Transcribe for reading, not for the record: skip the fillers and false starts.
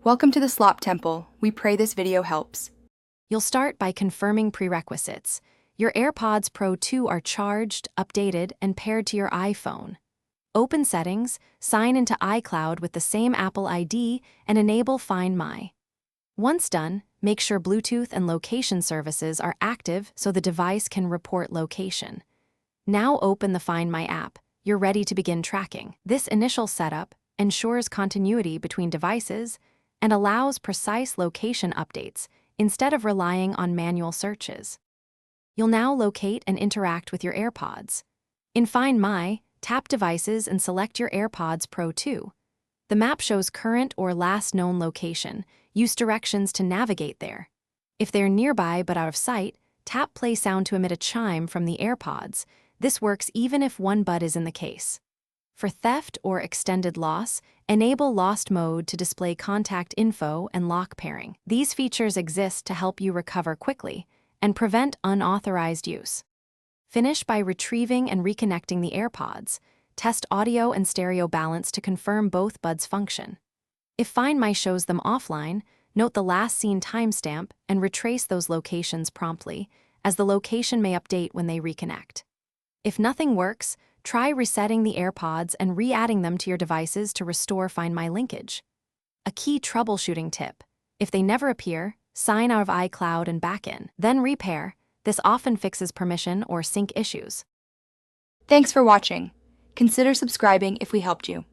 Welcome to the Slop Temple. We pray this video helps. You'll start by confirming prerequisites. Your AirPods Pro 2 are charged, updated, and paired to your iPhone. Open Settings, sign into iCloud with the same Apple ID, and enable Find My. Once done, make sure Bluetooth and location services are active so the device can report location. Now open the Find My app. You're ready to begin tracking. This initial setup ensures continuity between devices and allows precise location updates instead of relying on manual searches. You'll now locate and interact with your AirPods. In Find My, tap Devices and select your AirPods Pro 2. The map shows current or last known location. Use directions to navigate there. If they're nearby but out of sight, tap Play Sound to emit a chime from the AirPods. This works even if one bud is in the case. For theft or extended loss, enable Lost Mode to display contact info and lock pairing. These features exist to help you recover quickly and prevent unauthorized use. Finish by retrieving and reconnecting the AirPods. Test audio and stereo balance to confirm both buds function. If Find My shows them offline, note the last seen timestamp and retrace those locations promptly, as the location may update when they reconnect. If nothing works, try resetting the AirPods and re-adding them to your devices to restore Find My linkage. A key troubleshooting tip: if they never appear, sign out of iCloud and back in, then repair. This often fixes permission or sync issues. Thanks for watching. Consider subscribing if we helped you.